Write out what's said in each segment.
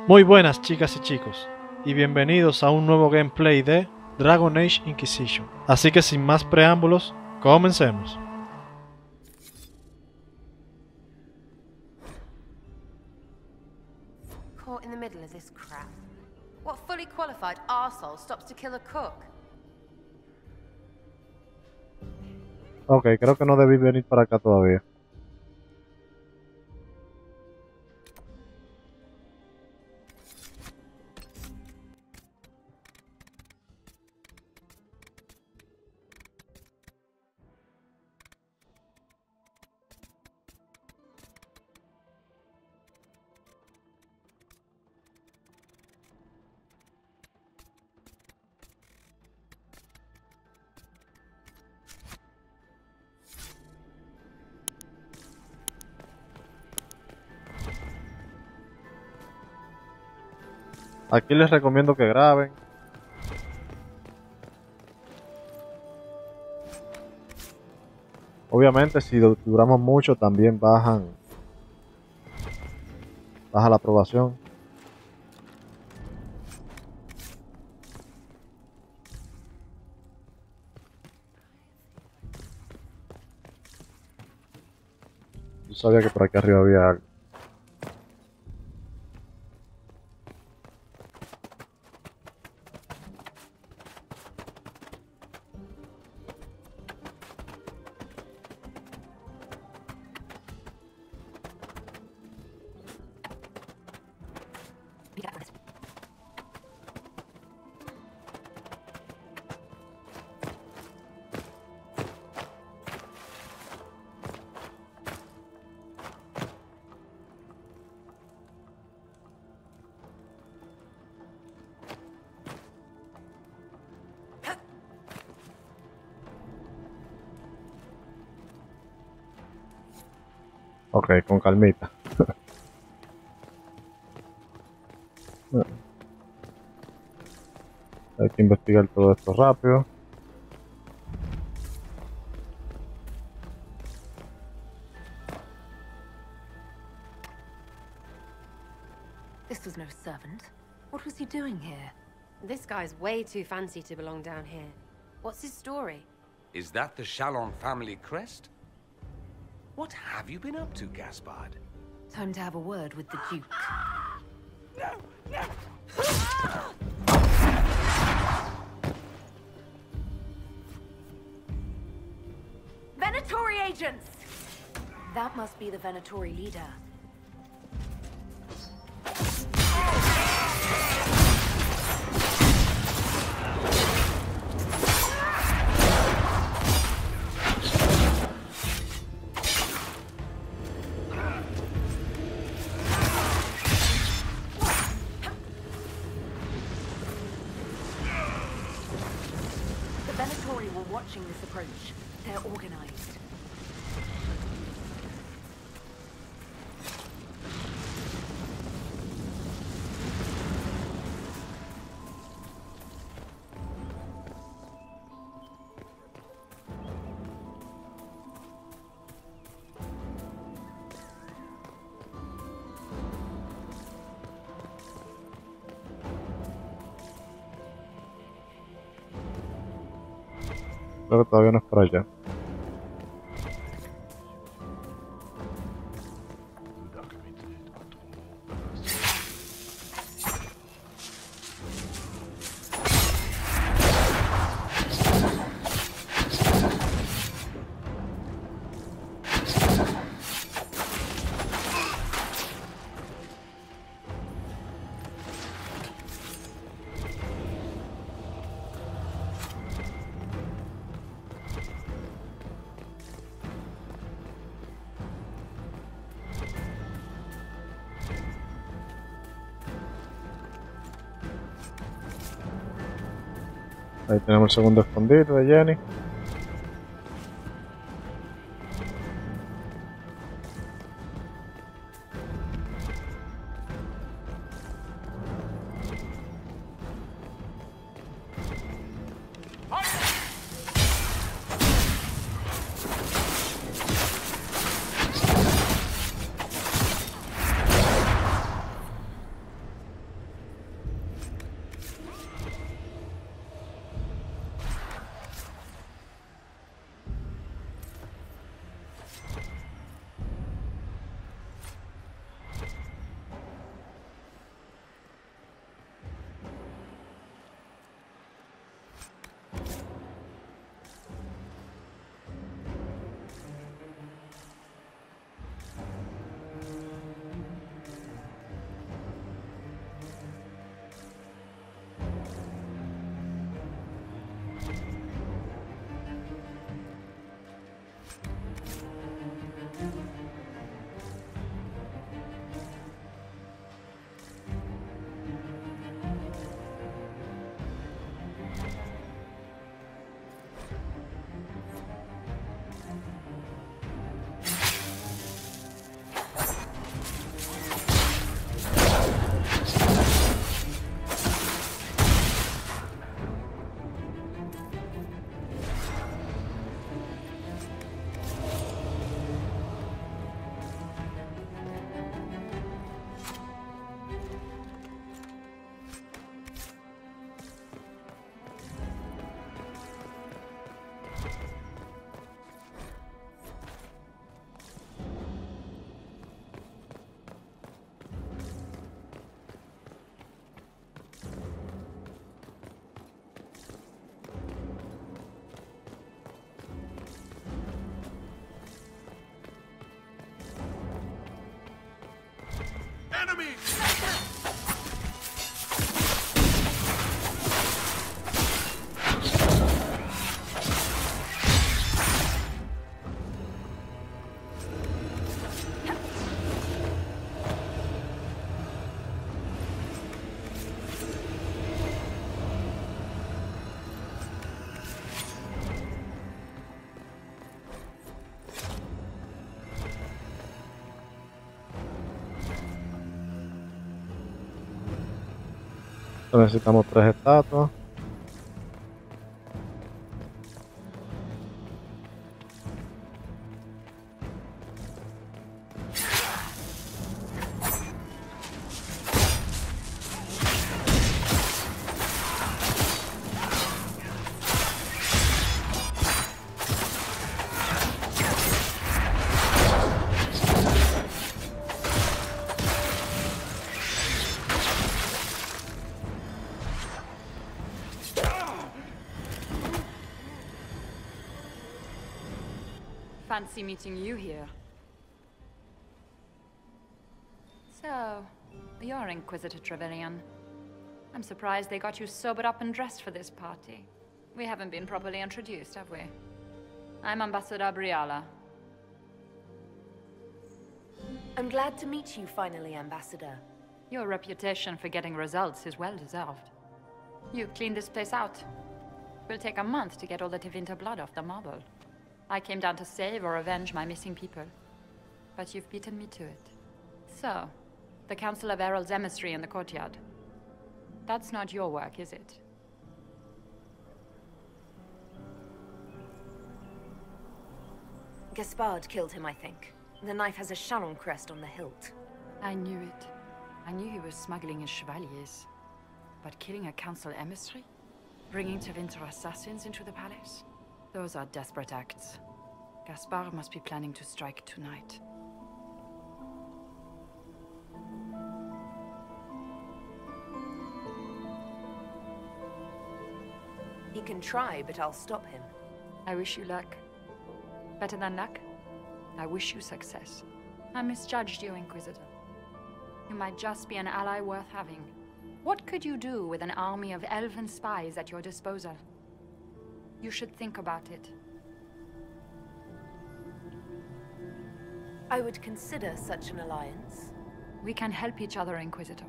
Muy buenas chicas y chicos, y bienvenidos a un nuevo gameplay de Dragon Age Inquisition. Así que sin más preámbulos, comencemos. Caught in the middle of this crap. What fully qualified arsehole stops to kill a cook? Ok, creo que no debí venir para acá todavía. Aquí les recomiendo que graben. Obviamente si duramos mucho también baja la aprobación. Yo sabía que por aquí arriba había algo. Ok, con calmita. Hay que investigar todo esto rápido. This was no servant. What was he doing here? This guy's way too fancy to belong down here. What's his story? Is that the Chalon family crest? What have you been up to, Gaspard? Time to have a word with the Duke. No! No! Venatori agents! That must be the Venatori leader. The Venatori were watching this approach. They're organized. Creo que todavía no es por allá. Ahí tenemos el segundo escondite de Jenny. enemy! Necesitamos 3 estatuas. Fancy meeting you here. So, you're Inquisitor Trevelyan. I'm surprised they got you sobered up and dressed for this party. We haven't been properly introduced, have we? I'm Ambassador Briala. I'm glad to meet you finally, Ambassador. Your reputation for getting results is well deserved. You cleaned this place out. Will take a month to get all the Tevinter blood off the marble. I came down to save or avenge my missing people. But you've beaten me to it. So, the Council of Herald's emissary in the courtyard. That's not your work, is it? Gaspard killed him, I think. The knife has a Shalom crest on the hilt. I knew it. I knew he was smuggling his chevaliers. But killing a council emissary? Bringing Tevinter assassins into the palace? Those are desperate acts. Gaspard must be planning to strike tonight. He can try, but I'll stop him. I wish you luck. Better than luck? I wish you success. I misjudged you, Inquisitor. You might just be an ally worth having. What could you do with an army of elven spies at your disposal? You should think about it. I would consider such an alliance. We can help each other, Inquisitor.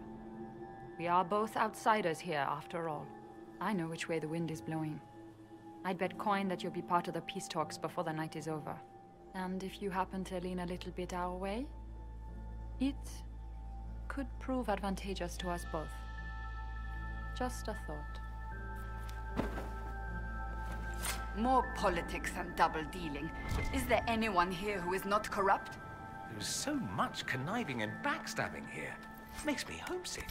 We are both outsiders here, after all. I know which way the wind is blowing. I'd bet coin that you'll be part of the peace talks before the night is over. And if you happen to lean a little bit our way, it could prove advantageous to us both. Just a thought. More politics and double-dealing. Is there anyone here who is not corrupt? There's so much conniving and backstabbing here. Makes me homesick.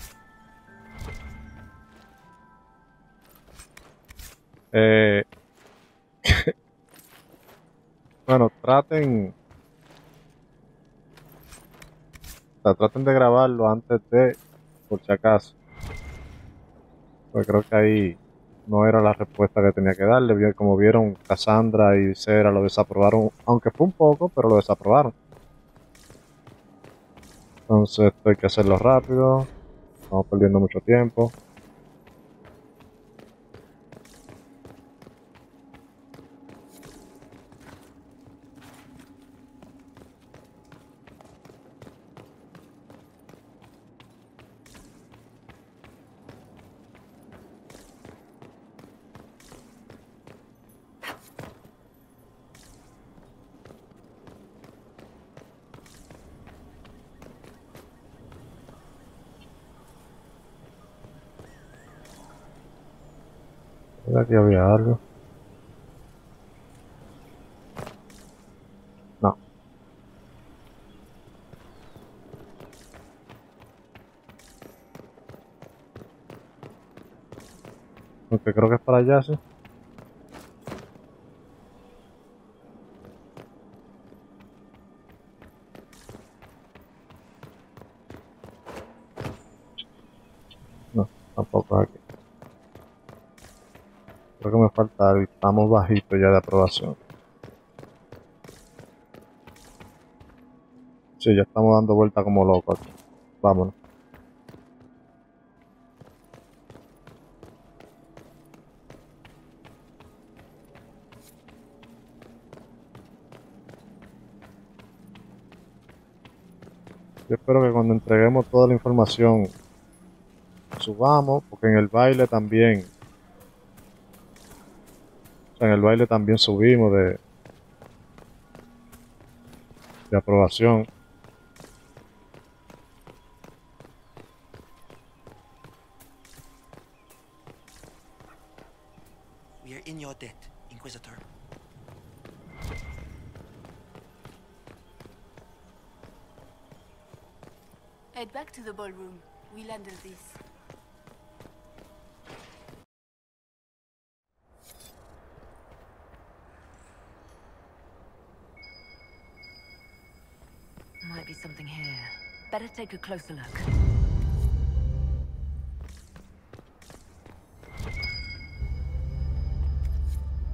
Bueno, traten de grabarlo antes de, por si acaso. Pues creo que ahí no era la respuesta que tenía que darle. Como vieron, Cassandra y Cera lo desaprobaron, aunque fue un poco, pero lo desaprobaron. Entonces esto hay que hacerlo rápido. Estamos perdiendo mucho tiempo. Aquí había algo. No. Aunque creo que es para allá, sí. No, tampoco es aquí. Creo que me falta algo. Estamos bajitos ya de aprobación. Sí, ya estamos dando vuelta como locos aquí. Vámonos. Yo espero que cuando entreguemos toda la información subamos, porque en el baile también, o sea, en el baile también subimos de aprobación. We are in your debt, Inquisitor. Head back to the ballroom. We'll handle this. Might be something here. Better take a closer look.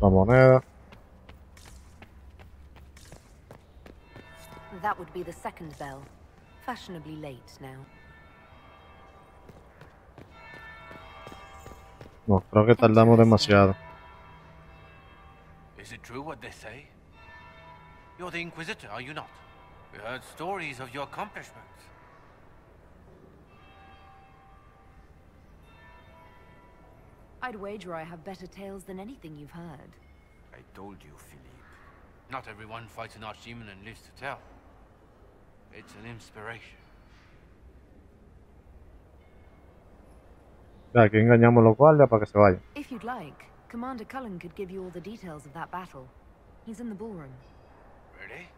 La moneda. That would be the second bell. Fashionably late now. No, creo que tardamos demasiado. Is it true what they say? You're the Inquisitor, are you not? We heard stories of your accomplishments. I'd wager I have better tales than anything you've heard. I told you, Philippe. Not everyone fights an archdemon and lives to tell. It's an inspiration. Aquí engañamos a los guardias para que se vayan. If you'd like, Commander Cullen could give you all the details of that battle. He's in the ballroom. Really?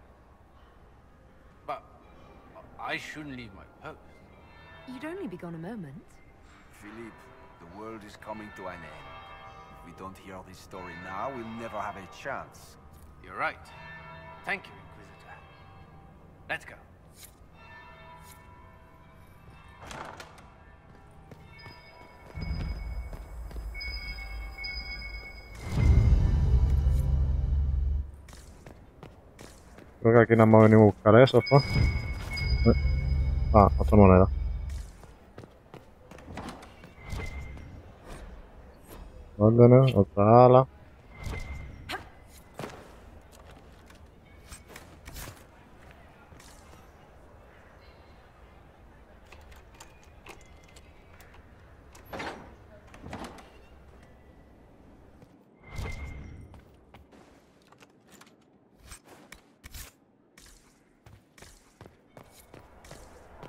But I shouldn't leave my post. You'd only be gone a moment. Philippe, the world is coming to an end. If we don't hear this story now, we'll never have a chance. You're right. Thank you, Inquisitor. Let's go. Creo que aquí nada más venimos a buscar eso, ¿fue? Ah, otra moneda. Órdenes, otra ala.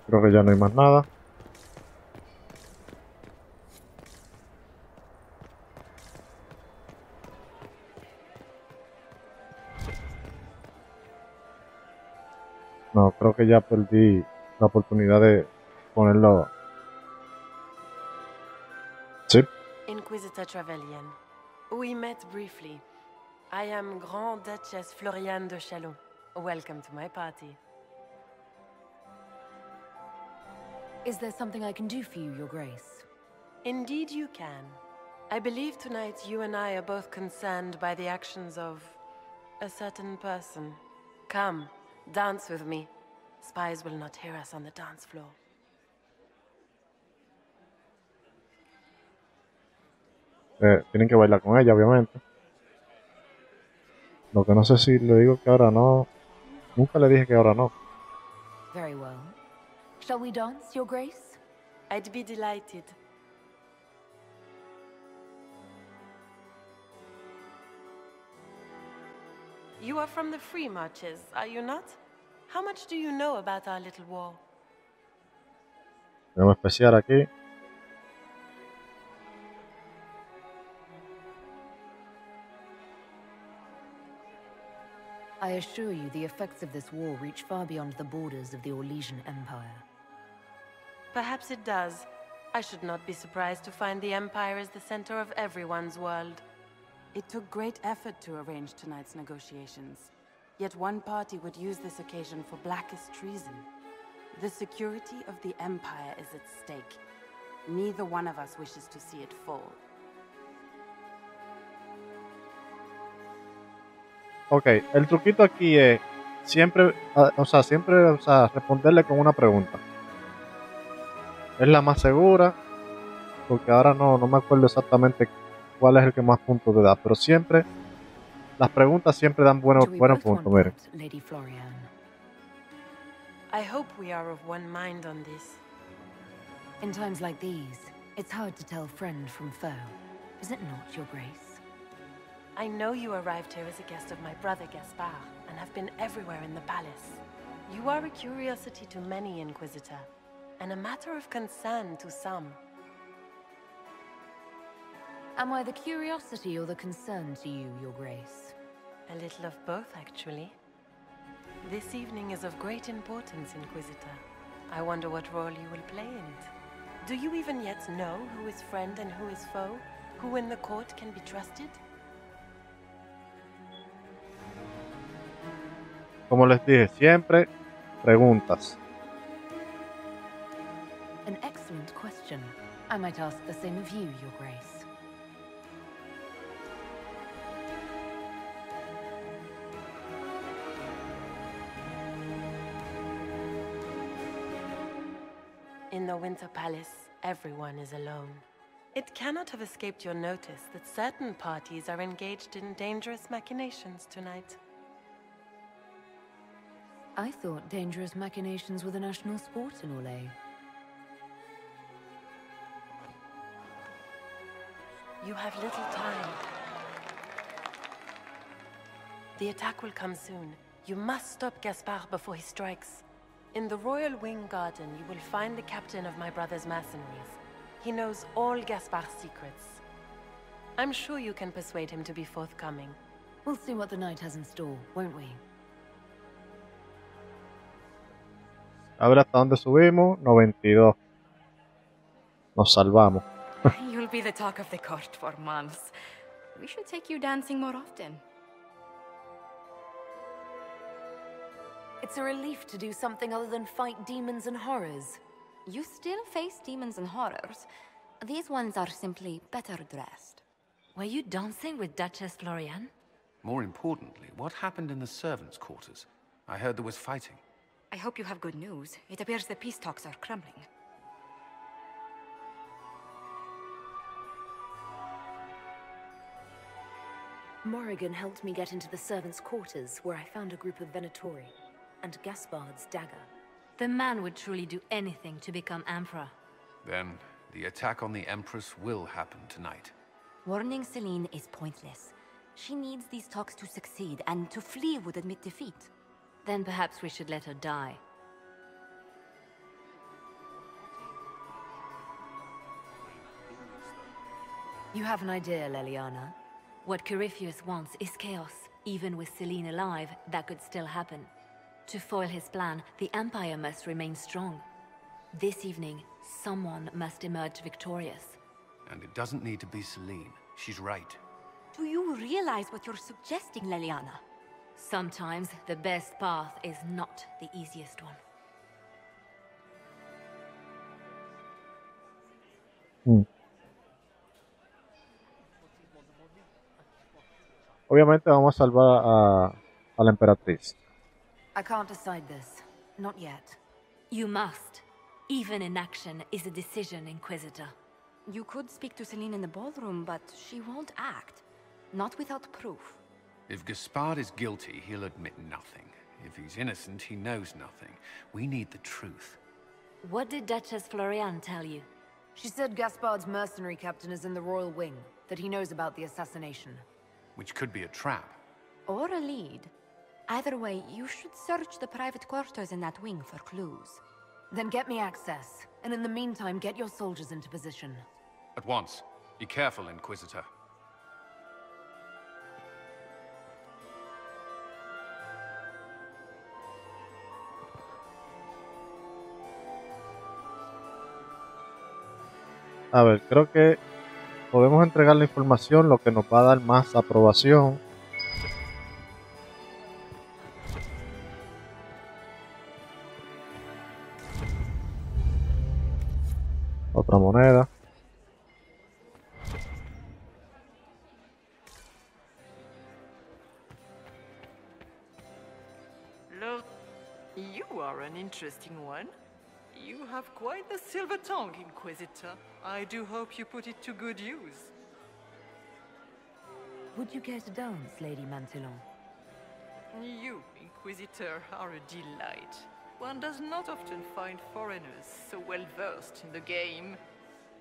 Creo que ya no hay más nada. No, creo que ya perdí la oportunidad de ponerlo. Sí. Inquisitor Trevelyan. We met briefly. I am Grand Duchess Floriane de Chalon. Welcome to my party. Is there something I can do for you, Your Grace? Indeed you can. I believe tonight you and I are both concerned by the actions of a certain person. Come, dance with me. Spies will not hear us on the dance floor. Tienen que bailar con ella, obviamente. Lo que no sé si le digo que ahora no. Nunca le dije que ahora no. Very well. Shall we dance, Your Grace? I'd be delighted. You are from the Free Marches, are you not? How much do you know about our little war? Tenemos especial aquí. I assure you the effects of this war reach far beyond the borders of the Orlesian Empire. Perhaps it does. I should not be surprised to find the Empire is the center of everyone's world. It took great effort to arrange tonight's negotiations. Yet one party would use this occasion for blackest treason. The security of the Empire is at stake. Neither one of us wishes to see it fall. Ok, el truquito aquí es siempre, siempre responderle con una pregunta. Es la más segura, porque ahora no me acuerdo exactamente cuál es el que más puntos te da, pero siempre, las preguntas siempre dan buenos puntos, miren. Lady Florian? I hope we are of one mind on this. In times like these, it's hard to tell friend from foe. Is it not, Your Grace? I know you arrived here as a guest of my brother Gaspard, and have been everywhere in the palace. You are a curiosity to many, Inquisitor, and a matter of concern to some. Am I the curiosity or the concern to you, Your Grace? A little of both, actually. This evening is of great importance, Inquisitor. I wonder what role you will play in it. Do you even yet know who is friend and who is foe? Who in the court can be trusted? Como les dije, siempre preguntas. An excellent question. I might ask the same of you, Your Grace. In the Winter Palace, everyone is alone. It cannot have escaped your notice that certain parties are engaged in dangerous machinations tonight. I thought dangerous machinations were the national sport in Orlais. You have little time. The attack will come soon. You must stop Gaspard before he strikes. In the Royal Wing Garden, you will find the captain of my brother's mercenaries. He knows all Gaspard's secrets. I'm sure you can persuade him to be forthcoming. We'll see what the night has in store, won't we? A ver hasta dónde subimos. 92. Nos salvamos. You'll be the talk of the court for months. We should take you dancing more often. It's a relief to do something other than fight demons and horrors. You still face demons and horrors. These ones are simply better dressed. Were you dancing with Duchess Florian? More importantly, what happened in the servants' quarters? I heard there was fighting. I hope you have good news. It appears the peace talks are crumbling. Morrigan helped me get into the servants' quarters, where I found a group of Venatori, and Gaspard's dagger. The man would truly do anything to become Emperor. Then, the attack on the Empress will happen tonight. Warning Celine is pointless. She needs these talks to succeed, and to flee would admit defeat. Then perhaps we should let her die. You have an idea, Leliana? What Corypheus wants is chaos. Even with Celine alive, that could still happen. To foil his plan, the Empire must remain strong. This evening, someone must emerge victorious. And it doesn't need to be Celine. She's right. Do you realize what you're suggesting, Leliana? Sometimes the best path is not the easiest one. Obviamente vamos a salvar a la emperatriz. I can't decide this. Not yet. You must. Even inaction is a decision, Inquisitor. You could speak to Celine in the ballroom, but she won't act. Not without proof. If Gaspard is guilty, he'll admit nothing. If he's innocent, he knows nothing. We need the truth. What did Duchess Florian tell you? She said Gaspard's mercenary captain is in the Royal Wing, that he knows about the assassination. Which could be a trap. Or a lead. Either way, you should search the private quarters in that wing for clues. Then get me access, and in the meantime, get your soldiers into position. At once. Be careful, Inquisitor. A ver, creo que podemos entregar la información, lo que nos va a dar más aprobación. Otra moneda. Look, you are an interesting one. You have quite the silver tongue, Inquisitor. I do hope you put it to good use. Would you care to dance, Lady Mantillon? You, Inquisitor, are a delight. One does not often find foreigners so well versed in the game.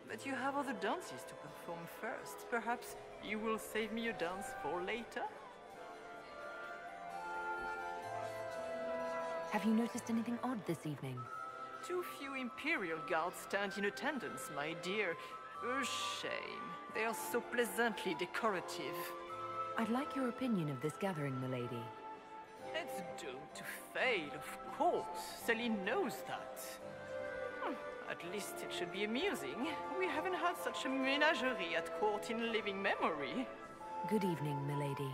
But you have other dances to perform first. Perhaps you will save me a dance for later? Have you noticed anything odd this evening? Too few Imperial guards stand in attendance, my dear. A shame. They are so pleasantly decorative. I'd like your opinion of this gathering, milady. It's doomed to fail, of course. Celine knows that. At least it should be amusing. We haven't had such a menagerie at court in living memory. Good evening, milady.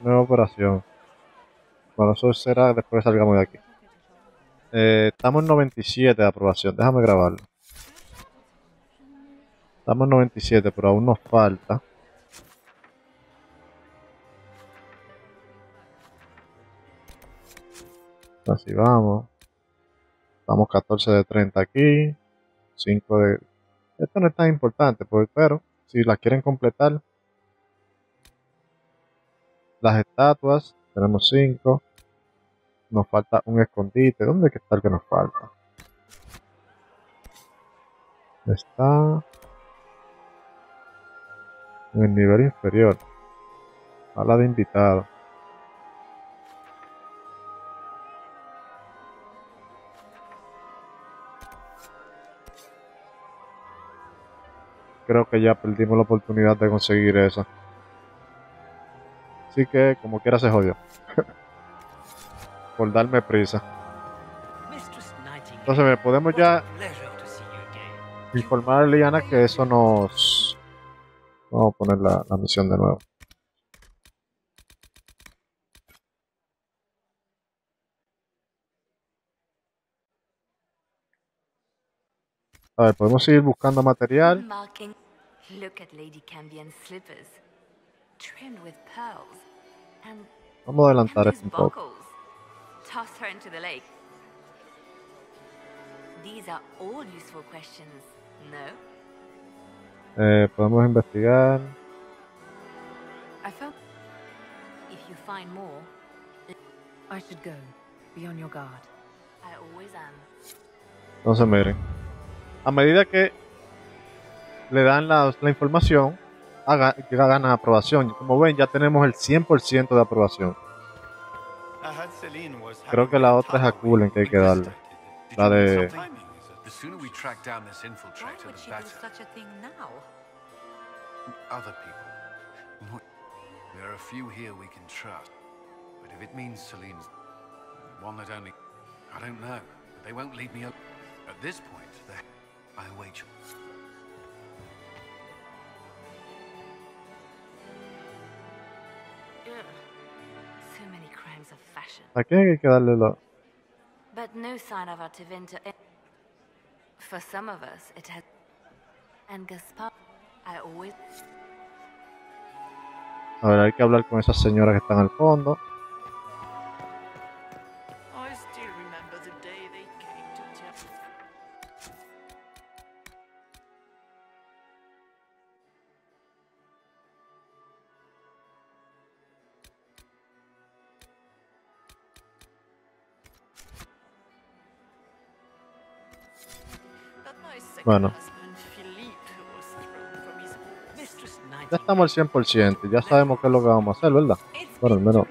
Nueva operación. Bueno, eso será después que salgamos de aquí. Estamos en 97 de aprobación. Déjame grabarlo. Estamos en 97, pero aún nos falta. Así vamos. Estamos 14 de 30 aquí. 5 de... Esto no es tan importante, pues, pero si la quieren completar. Las estatuas. Tenemos 5. Nos falta un escondite. ¿Dónde está el que nos falta? Está en el nivel inferior. Habla de invitado. Creo que ya perdimos la oportunidad de conseguir eso. Así que como quiera se jodió. Por darme prisa. Entonces podemos ya informar a Liana que eso nos... Vamos a poner la misión de nuevo. A ver, podemos seguir buscando material. Look at Lady Cambian's slippers, trimmed with pearls, and Vamos a adelantar esto un poco. buckles. Toss her into the lake. These are all useful questions, no? Podemos investigar. I found... If you find more, I should go. Be on your guard. I always am. Entonces miren. A medida que le dan la información, ganan aprobación. Como ven, ya tenemos el 100% de aprobación. Creo que la otra es a Kulen que hay que darle. La de... The sooner we track down this infiltrator, the better. Such a thing now. Other people. There are a few here we can trust. But if it means Celine's one that only... I don't know. But they won't leave me up. At this point, I wager. So many crimes of fashion. ¿A quién hay que darle la...? But no sign of our Tevinter. For some of us, it has... And Gaspar, I always... A ver, hay que hablar con esas señoras que están al fondo. I still remember the day they came to tell. Bueno. Ya estamos al 100%, ya sabemos qué es lo que vamos a hacer, ¿verdad? Bueno, al menos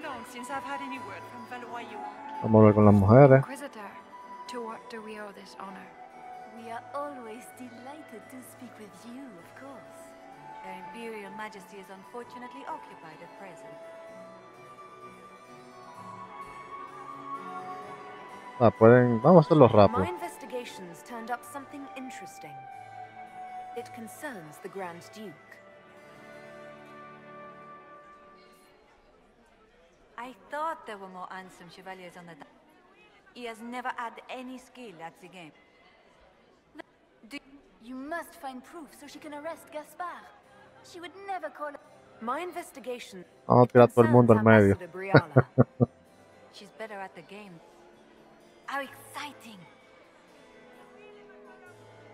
vamos a ver con las mujeres. Inquisitor, to what do we owe this honor? We are always delighted to speak with you, of course. Her Imperial Majesty is unfortunately occupied at present. Vamos a hacerlo rápido. My investigations turned up something interesting. It concerns the Grand Duke. I thought there were more handsome chevaliers on the... He has never had any skill at the game. You must find proof so she can arrest Gaspar. She would never call... My investigation... Vamos a tirar todo el mundo al medio. She's better at the game. How exciting!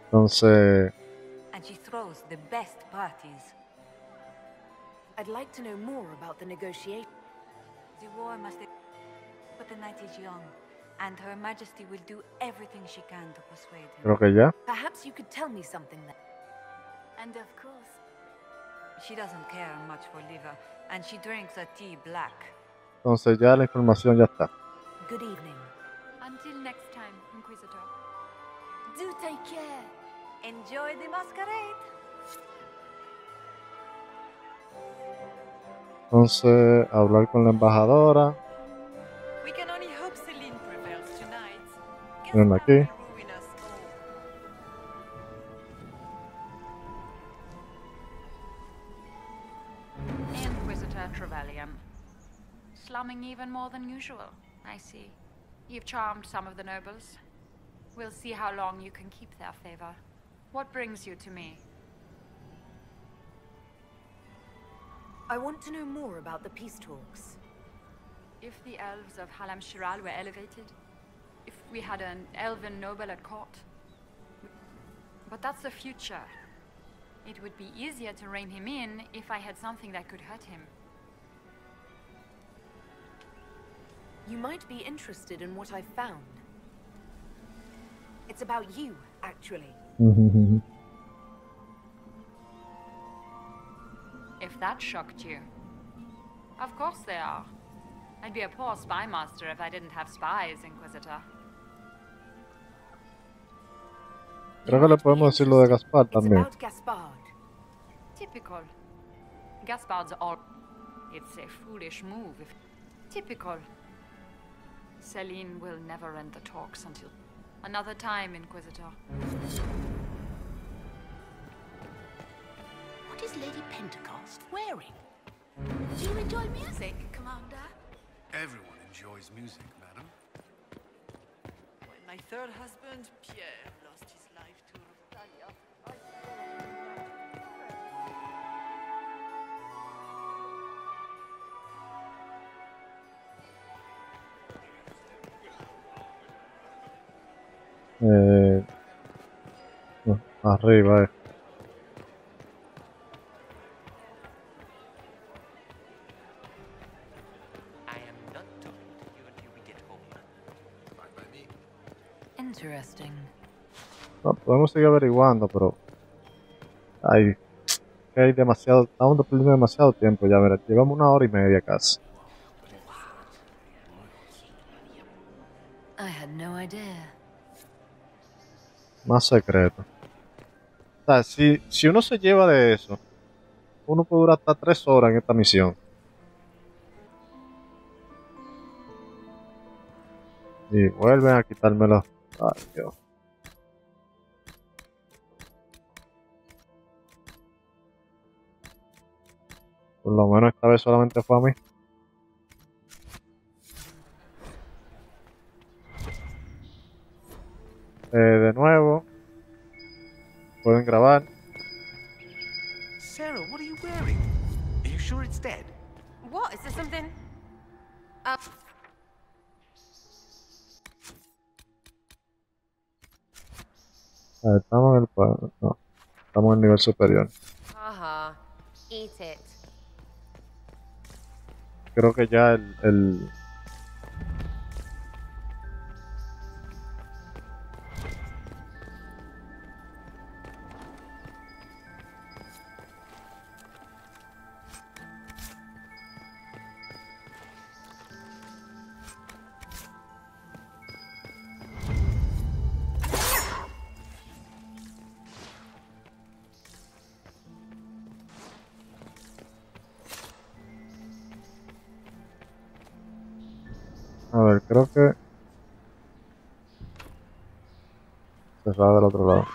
Entonces, And she throws the best parties. I'd like to know more about the negotiation. The war must... But the knight is young, and Her Majesty will do everything she can to persuade him. creo que ya. Perhaps you could tell me something then. And of course, she doesn't care much for liver, and she drinks her tea black. Entonces ya la información ya está. Good evening. Until next time, Inquisitor. Do take care. Enjoy the masquerade. Entonces, hablar con la embajadora. We can only hope Celine prevails tonight. Ven aquí. Ruin us all. Inquisitor Trevelyan. Slumming even more than usual, I see. You've charmed some of the nobles. We'll see how long you can keep their favor. What brings you to me? I want to know more about the peace talks. If the elves of Halam Shiral were elevated, if we had an elven noble at court. But that's the future. It would be easier to rein him in if I had something that could hurt him. You might be interested in what I found. It's about you, actually. If that shocked you. Of course they are. I'd be a poor spy master if I didn't have spies, Inquisitor. Creo que le podemos decir lo de Gaspar It's también. about Gaspard. Typical. Gaspard's all... It's a foolish move if... Typical. Celine will never end the talks until... Another time, Inquisitor. What is Lady Pentecost wearing? Do you enjoy music, Commander? Everyone enjoys music, madam. When my third husband, Pierre, lost his life to Talia, No, arriba. Interesting. No, podemos seguir averiguando, pero hay demasiado, estamos perdiendo demasiado tiempo ya, mira, llevamos 1 hora y media casi. I had no idea. Más secreto. O sea, si uno se lleva de eso, uno puede durar hasta 3 horas en esta misión. Y vuelven a quitármelo. Ay, Dios. Por lo menos esta vez solamente fue a mí. De nuevo. Pueden grabar. Sarah, what are you wearing? Are you sure it's dead? What? Is there something? Estamos en no, estamos en el nivel superior. Haha. Eat it. Creo que ya el a ver, creo que cerrado del otro lado.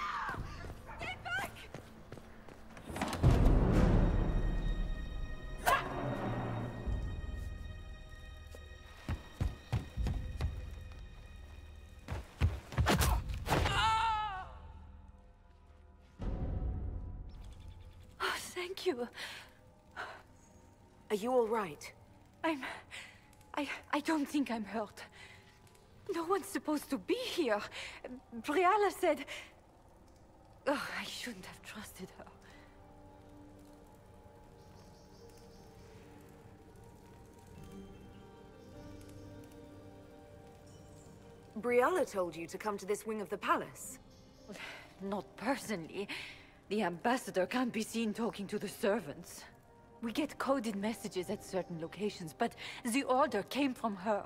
Oh, thank you. Are you all right? I don't think I'm hurt. No one's supposed to be here. Briala said... Oh, I shouldn't have trusted her. Briala told you to come to this wing of the palace? Not personally. The ambassador can't be seen talking to the servants. We get coded messages at certain locations, but the order came from her.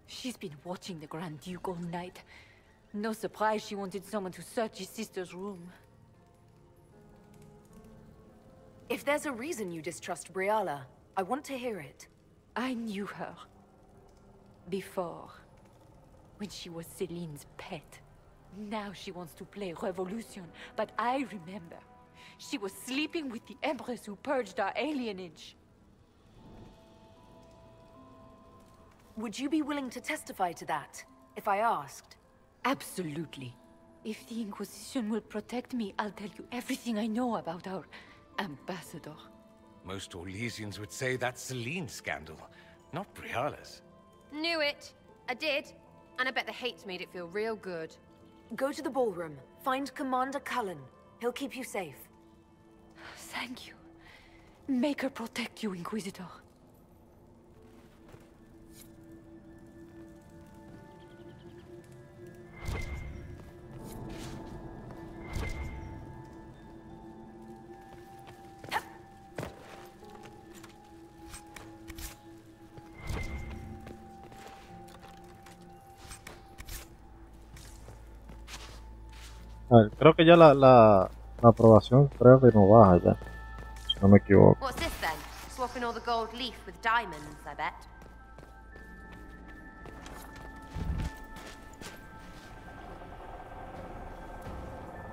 She's been watching the Grand Duke all night. No surprise she wanted someone to search his sister's room. If there's a reason you distrust Briala, I want to hear it. I knew her. Before. When she was Celine's pet. Now she wants to play Revolution, but I remember. She was sleeping with the Empress who purged our alienage. Would you be willing to testify to that, if I asked? Absolutely. If the Inquisition will protect me, I'll tell you everything I know about our ambassador. Most Orlesians would say that's Celine's scandal, not Briala's. Knew it. I did. And I bet the hate made it feel real good. Go to the ballroom. Find Commander Cullen. He'll keep you safe. Thank you. Make her protect you, Inquisitor. A ver, creo que ya la aprobación creo que no baja ya, si no me equivoco. What's this then? Swapping all the gold leaf with diamonds, I bet.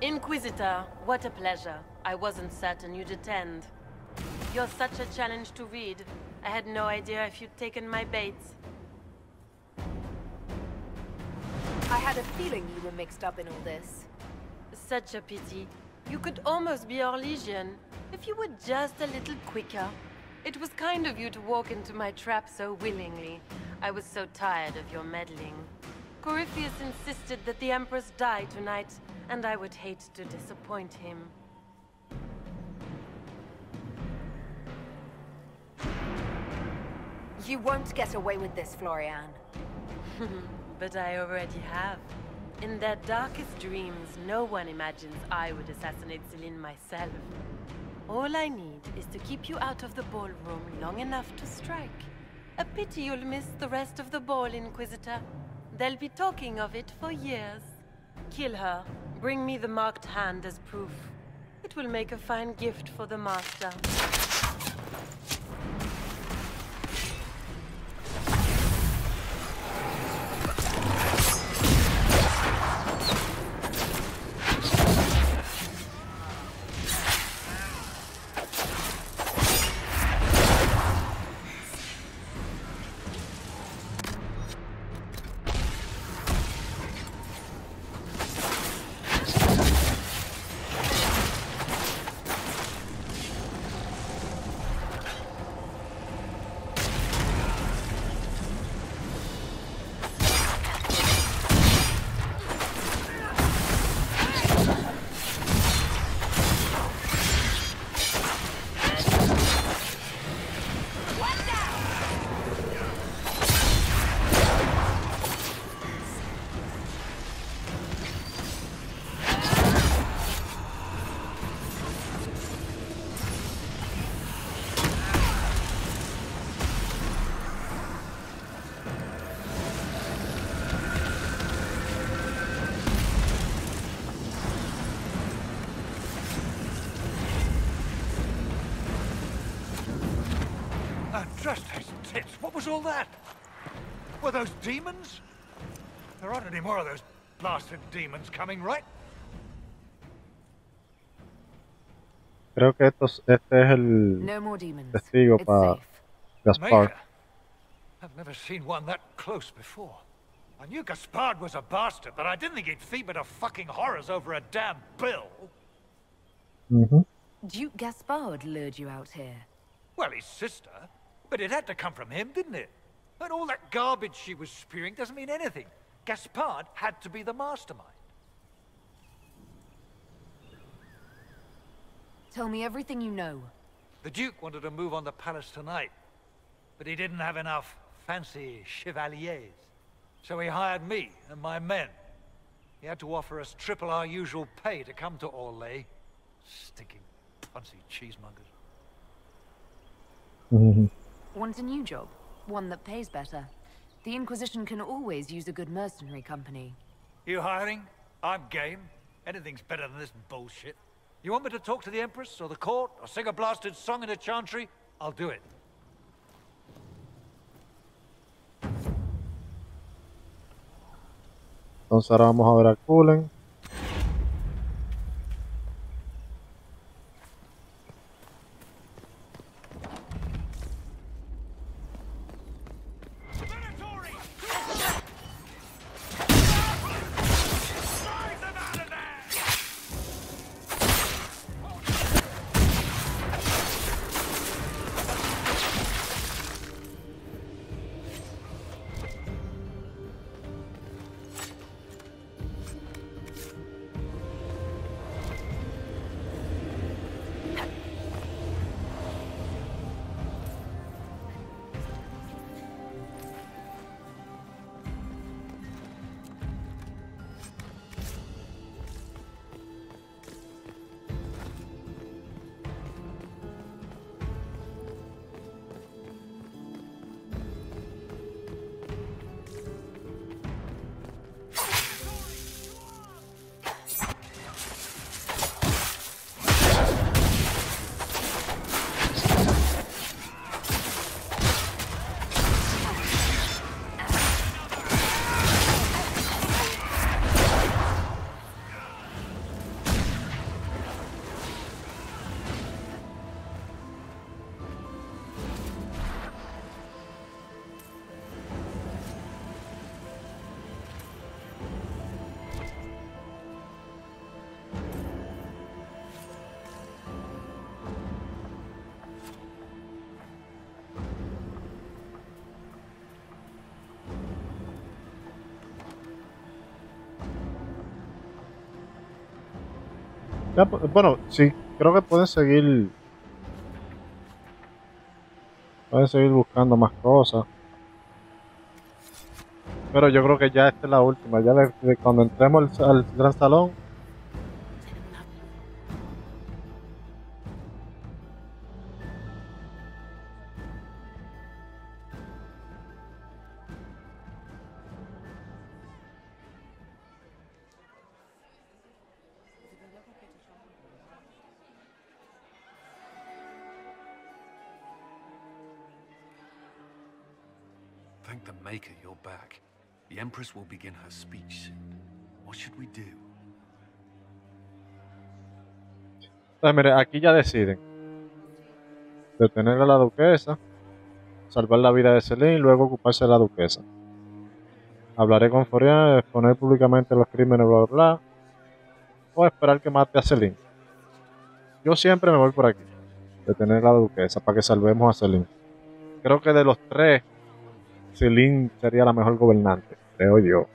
Inquisitor, what a pleasure. I wasn't certain you'd attend. You're such a challenge to read. I had no idea if you'd taken my bait. I had a feeling you were mixed up in all this. Such a pity. You could almost be Orlesian, if you were just a little quicker. It was kind of you to walk into my trap so willingly. I was so tired of your meddling. Corypheus insisted that the Empress die tonight, and I would hate to disappoint him. You won't get away with this, Florian. But I already have. In their darkest dreams, no one imagines I would assassinate Celine myself. All I need is to keep you out of the ballroom long enough to strike. A pity you'll miss the rest of the ball, Inquisitor. They'll be talking of it for years. Kill her. Bring me the marked hand as proof. It will make a fine gift for the Master. Just his tits. What was all that? Were those demons? There aren't any more of those blasted demons coming, right? Creo que este es el testigo para Gaspard. I've never seen one that close before. I knew Gaspard was a bastard, but I didn't think he'd feed me to fucking horrors over a damn bill. Duke Gaspard lured you out here. Well, his sister. But it had to come from him, didn't it? And all that garbage she was spewing doesn't mean anything. Gaspard had to be the mastermind. Tell me everything you know. The Duke wanted to move on the palace tonight, but he didn't have enough fancy chevaliers. So he hired me and my men. He had to offer us triple our usual pay to come to Orlais. Stinking punsy cheesemongers. Want a new job? One that pays better. The Inquisition can always use a good mercenary company. You hiring? I'm game. Anything's better than this bullshit. You want me to talk to the Empress or the court or sing a blasted song in a chantry? I'll do it. Entonces ahora vamos a ver al Cullen. Ya, bueno, sí, creo que pueden seguir buscando más cosas. Pero yo creo que ya esta es la última. Ya de cuando entremos al gran salón. Thank the Maker you're back. The Empress will begin her speech soon. What should we do? Mire, aquí ya deciden. Detener a la duquesa, salvar la vida de Celine y luego ocuparse de la duquesa. Hablaré con Florian, exponer públicamente los crímenes, bla, bla, bla. O esperar que mate a Celine. Yo siempre me voy por aquí. Detener a la duquesa para que salvemos a Celine. Creo que de los tres, Celine sería la mejor gobernante, creo yo.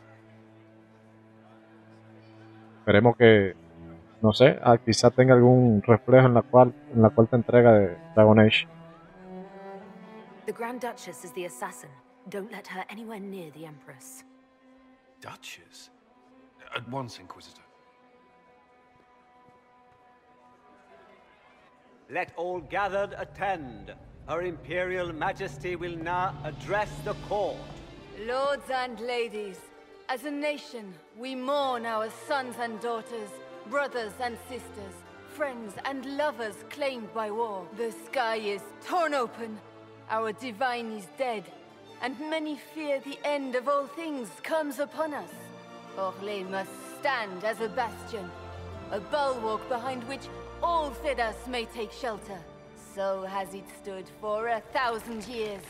Esperemos que, no sé, quizá tenga algún reflejo en la cuarta entrega de Dragon Age. The Grand Duchess is the assassin. Don't let her anywhere near the Empress. Duchess? At once, Inquisitor. Let all gathered attend. Her Imperial Majesty will now address the court. Lords and ladies, as a nation, we mourn our sons and daughters, brothers and sisters, friends and lovers claimed by war. The sky is torn open, our divine is dead, and many fear the end of all things comes upon us. Orlais must stand as a bastion, a bulwark behind which all Thedas may take shelter. So has it stood for 1,000 years.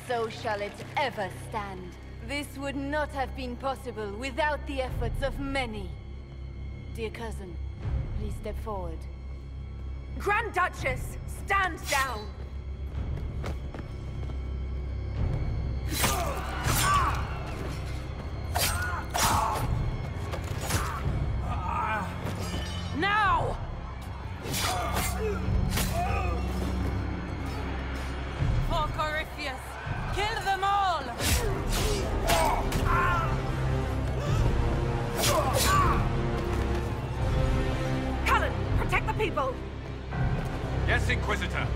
So shall it ever stand. This would not have been possible without the efforts of many. Dear cousin, please step forward. Grand Duchess, stand down! obvious. Kill them all! Cullen, protect the people! Yes, Inquisitor.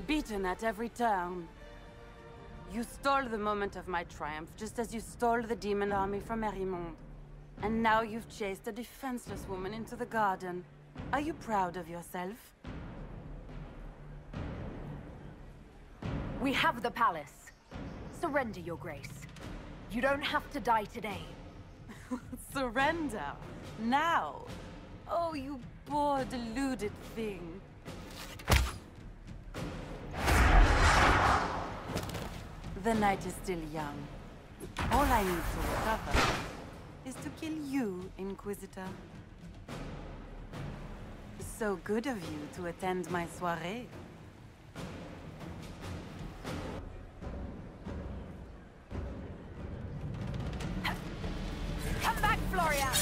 Beaten at every turn. You stole the moment of my triumph, just as you stole the demon army from Merimond. And now you've chased a defenseless woman into the garden. Are you proud of yourself? We have the palace. Surrender, Your Grace. You don't have to die today. Surrender? Now? Oh, you poor, deluded thing. The night is still young. All I need to recover is to kill you, Inquisitor. So good of you to attend my soirée. Come back, Florian!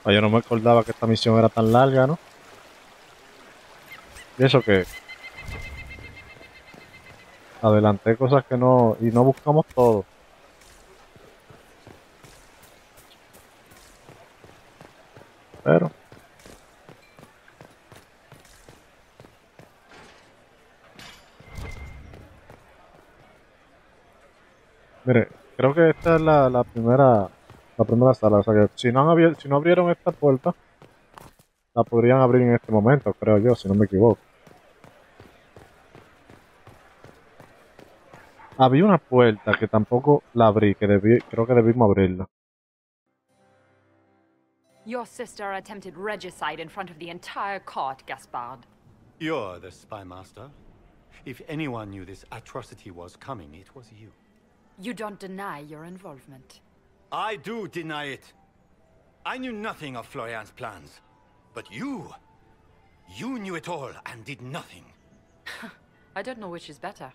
Yo no me acordaba que esta misión era tan larga, ¿no? Y eso que adelanté cosas que no... y no buscamos todo. Pero... mire, creo que esta es la primera sala, o sea que si no abrieron esta puerta, la podrían abrir en este momento, creo yo, si no me equivoco. Había una puerta que tampoco la abrí, que creo que debimos abrirla. Your sister attempted regicide in front of the entire court, Gaspard. You're the spy master. If anyone knew this atrocity was coming, it was you. You don't deny your involvement. I do deny it. I knew nothing of Florian's plans. But you knew it all and did nothing. I don't know which is better.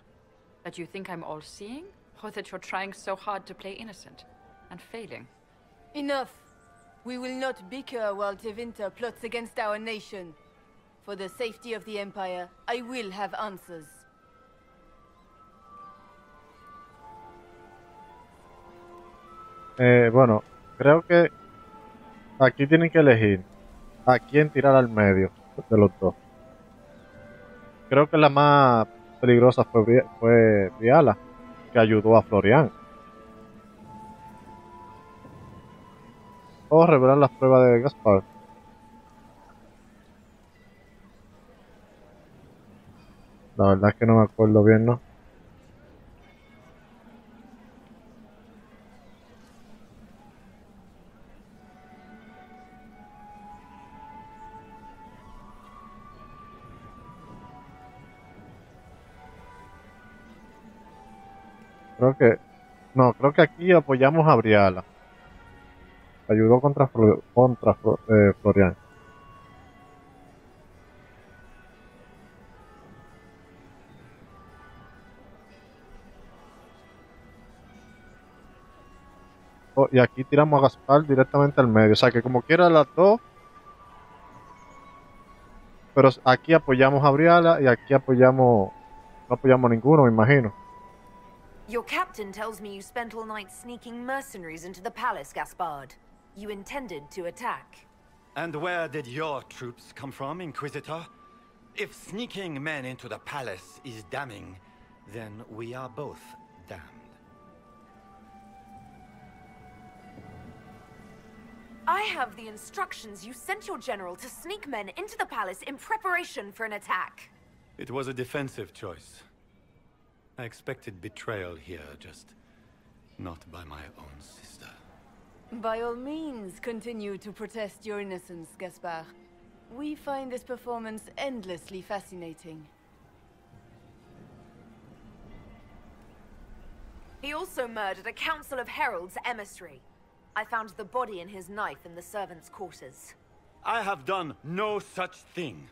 That you think I'm all-seeing, or that you're trying so hard to play innocent and failing. Enough. We will not bicker while Tevinter plots against our nation. For the safety of the Empire, I will have answers. Bueno, creo que aquí tienen que elegir a quién tirar al medio de los dos. Creo que la más peligrosa fue Viala, que ayudó a Florian. O revelar las pruebas de Gaspard. La verdad es que no me acuerdo bien, ¿no? Creo que aquí apoyamos a Briala. Ayudó contra Florian. y aquí tiramos a Gaspar directamente al medio. O sea que como quiera las dos. Pero aquí apoyamos a Briala y aquí apoyamos... No apoyamos a ninguno, me imagino. Your captain tells me you spent all night sneaking mercenaries into the palace, Gaspard. You intended to attack. And where did your troops come from, Inquisitor? If sneaking men into the palace is damning, then we are both damned. I have the instructions. You sent your general to sneak men into the palace in preparation for an attack. It was a defensive choice. I expected betrayal here, just not by my own sister. By all means, continue to protest your innocence, Gaspard. We find this performance endlessly fascinating. He also murdered a council of heralds emissary. I found the body and his knife in the servants' quarters. I have done no such thing.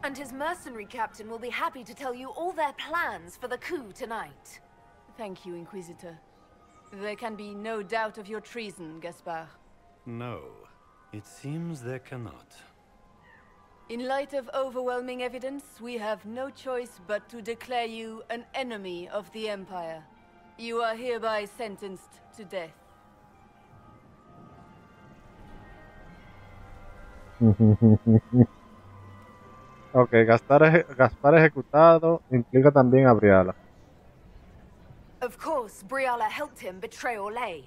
And his mercenary captain will be happy to tell you all their plans for the coup tonight. Thank you, Inquisitor. There can be no doubt of your treason, Gaspard. No, it seems there cannot. In light of overwhelming evidence, we have no choice but to declare you an enemy of the Empire. You are hereby sentenced to death. Ok, Gaspar ejecutado implica también a Briala. Of course, Briala helped him betray Orlais.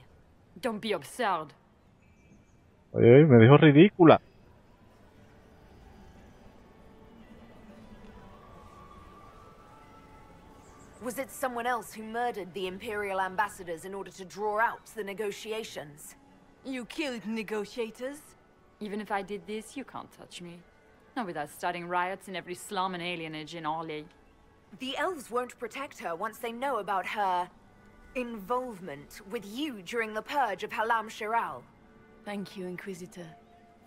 Don't be absurd. Oye, me dijo ridícula. Was it someone else who murdered the Imperial ambassadors in order to draw out the negotiations? You killed negotiators? Even if I did this, you can't touch me. Not without starting riots in every slum and alienage in Orlais. The elves won't protect her once they know about her involvement with you during the purge of Halam Shiral. Thank you, Inquisitor,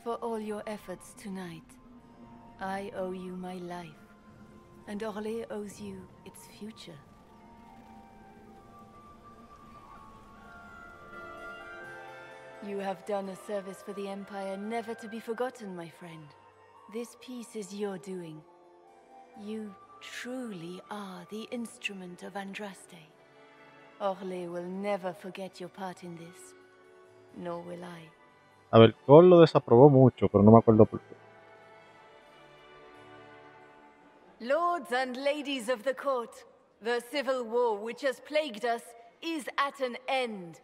for all your efforts tonight. I owe you my life, and Orlais owes you its future. You have done a service for the Empire never to be forgotten, my friend. This peace is your doing. You truly are the instrument of Andraste. Orlais will never forget your part in this. Nor will I. A ver, Cole lo desaprobó mucho, pero no me acuerdo por qué. Lords and ladies of the court, the civil war which has plagued us is at an end.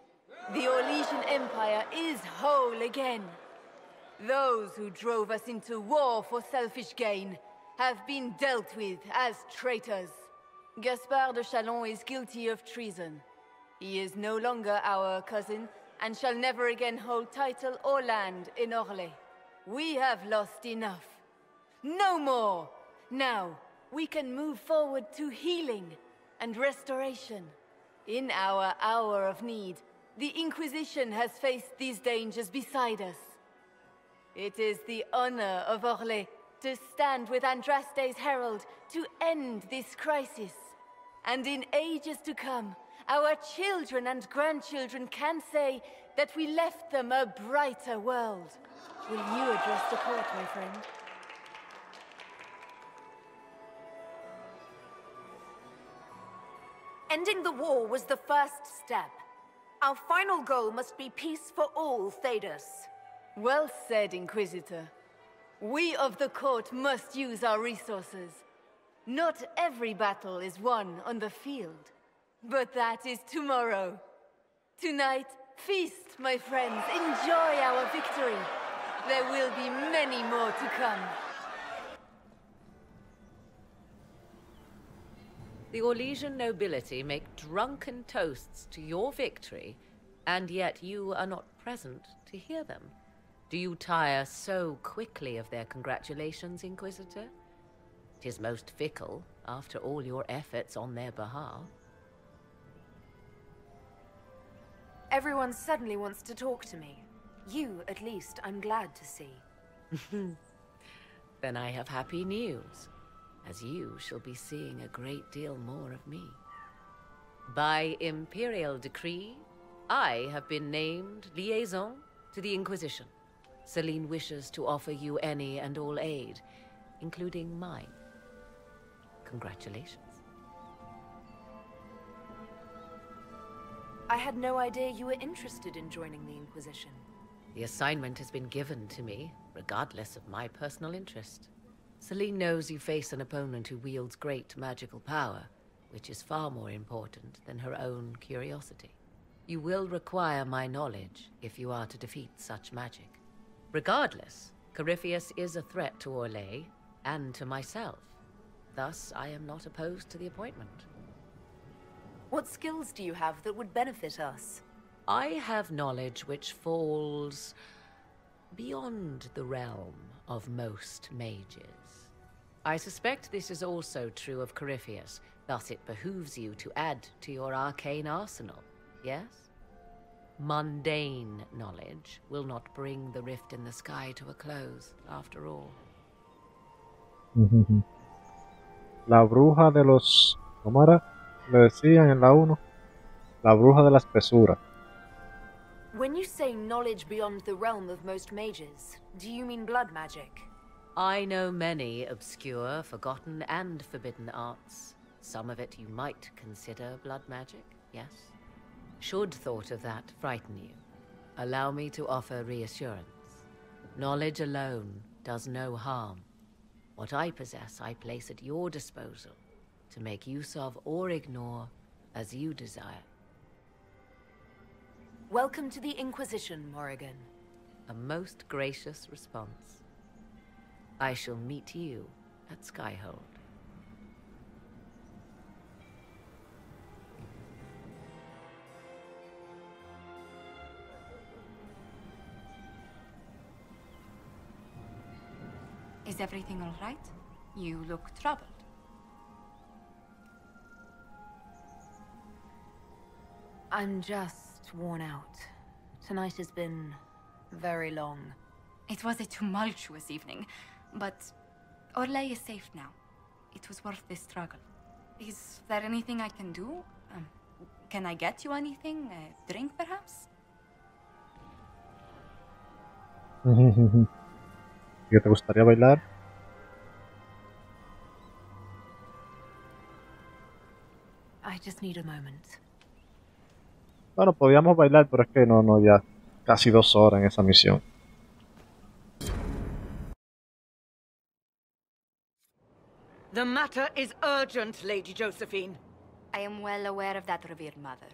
The Orlesian Empire is whole again. Those who drove us into war for selfish gain have been dealt with as traitors. Gaspard de Chalon is guilty of treason. He is no longer our cousin and shall never again hold title or land in Orlais. We have lost enough. No more! Now, we can move forward to healing and restoration. In our hour of need, the Inquisition has faced these dangers beside us. It is the honor of Orlais to stand with Andraste's herald to end this crisis. And in ages to come, our children and grandchildren can say that we left them a brighter world. Will you address the court, my friend? Ending the war was the first step. Our final goal must be peace for all Thedas. Well said, Inquisitor. We of the court must use our resources. Not every battle is won on the field, but that is tomorrow. Tonight, feast, my friends. Enjoy our victory. There will be many more to come. The Orlesian nobility make drunken toasts to your victory, and yet you are not present to hear them. Do you tire so quickly of their congratulations, Inquisitor? 'Tis most fickle, after all your efforts on their behalf. Everyone suddenly wants to talk to me. You, at least, I'm glad to see. Then I have happy news. as you shall be seeing a great deal more of me. By imperial decree, I have been named liaison to the Inquisition. Celine wishes to offer you any and all aid, including mine. Congratulations. I had no idea you were interested in joining the Inquisition. The assignment has been given to me, regardless of my personal interest. Celine knows you face an opponent who wields great magical power, which is far more important than her own curiosity. You will require my knowledge if you are to defeat such magic. Regardless, Corypheus is a threat to Orlais and to myself. Thus, I am not opposed to the appointment. What skills do you have that would benefit us? I have knowledge which falls beyond the realm of most mages. I suspect this is also true of Corypheus, thus it behooves you to add to your arcane arsenal, yes? Mundane knowledge will not bring the rift in the sky to a close, after all. La bruja de los... ¿Cómo era? Le decían en la 1. La bruja de la espesura. When you say knowledge beyond the realm of most mages, do you mean blood magic? I know many obscure, forgotten, and forbidden arts. Some of it you might consider blood magic, yes? Should thought of that frighten you, allow me to offer reassurance. Knowledge alone does no harm. What I possess I place at your disposal to make use of or ignore as you desire. Welcome to the Inquisition, Morrigan. A most gracious response. I shall meet you at Skyhold. Is everything all right? You look troubled. I'm just worn out. Tonight has been very long. It was a tumultuous evening, but Orlais is safe now. It was worth the struggle. Is there anything I can do? Can I get you anything? A drink, perhaps? ¿Qué te gustaría bailar? I just need a moment. Bueno, podíamos bailar, pero es que no, ya casi 2 horas en esa misión. The matter is urgent, Lady Josephine. I am well aware of that, revered mother.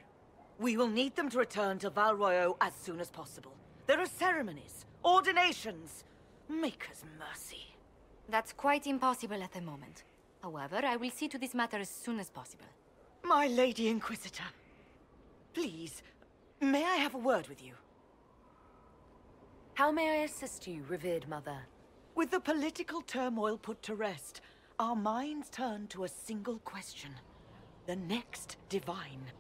We will need them to return to Val Royeaux as soon as possible. There are ceremonies, ordinations. Make us mercy. That's quite impossible at the moment. However, I will see to this matter as soon as possible. My Lady Inquisitor, please, may I have a word with you? How may I assist you, revered mother? With the political turmoil put to rest, our minds turn to a single question. The next divine.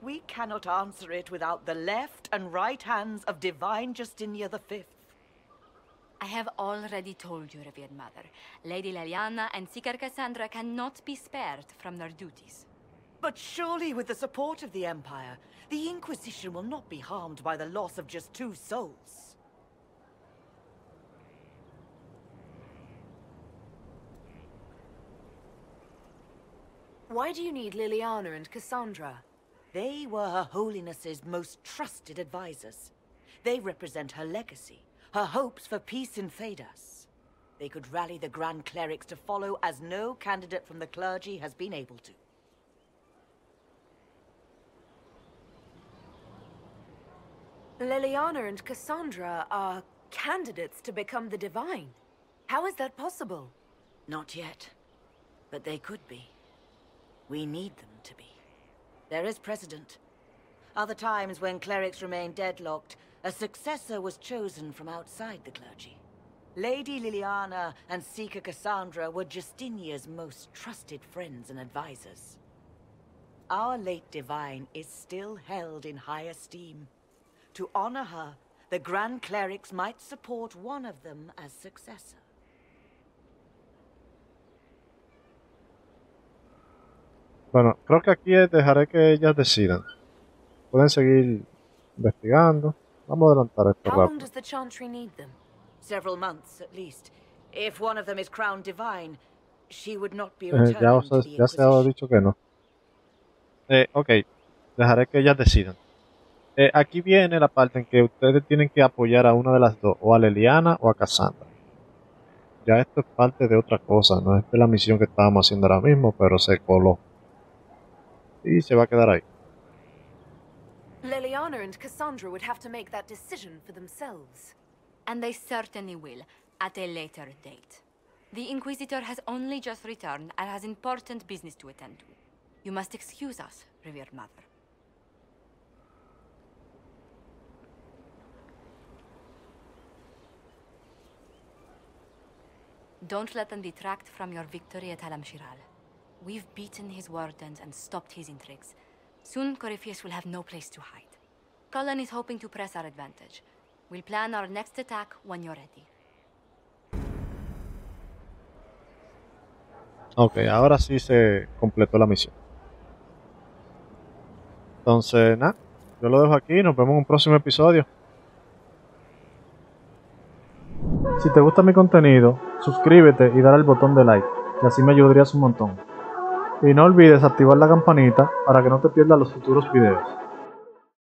We cannot answer it without the left and right hands of Divine Justinia V. I have already told you, revered mother. Lady Leliana and Seeker Cassandra cannot be spared from their duties. But surely with the support of the Empire, the Inquisition will not be harmed by the loss of just 2 souls. Why do you need Liliana and Cassandra? They were Her Holiness's most trusted advisors. They represent her legacy, her hopes for peace in Thedas. They could rally the Grand Clerics to follow as no candidate from the clergy has been able to. Liliana and Cassandra are candidates to become the Divine. How is that possible? Not yet, but they could be. We need them to be. There is precedent. Other times when clerics remained deadlocked, a successor was chosen from outside the clergy. Lady Liliana and Seeker Cassandra were Justinia's most trusted friends and advisors. Our late divine is still held in high esteem. To honor her, the Grand Clerics might support one of them as successor. Bueno, creo que aquí dejaré que ellas decidan. Pueden seguir investigando. Vamos a adelantar esto How long rápido. does the Chantry need them? Several months, at least. If one of them is crowned divine, she would not be Ya, returning to the ya se ha Inquisition. dicho que no. Ok, dejaré que ellas decidan. Aquí viene la parte en que ustedes tienen que apoyar a una de las dos, o a Leliana o a Cassandra. Ya esto es parte de otra cosa, no es de la misión que estábamos haciendo ahora mismo, pero se coló. Y se va a quedar ahí. Leliana and Cassandra would have to make that decision for themselves. And they certainly will, at a later date. The Inquisitor has only just returned and has important business to attend to. You must excuse us, revered mother. Don't let them detract from your victory at Alam-Shiral. We've beaten his wardens and stopped his intrigues. Soon, Corypheus will have no place to hide. Cullen is hoping to press our advantage. We'll plan our next attack when you're ready. Ok, ahora sí se completó la misión. Entonces, nada, yo lo dejo aquí, nos vemos en un próximo episodio. Si te gusta mi contenido, suscríbete y dale al botón de like, que así me ayudarías un montón. Y no olvides activar la campanita para que no te pierdas los futuros videos.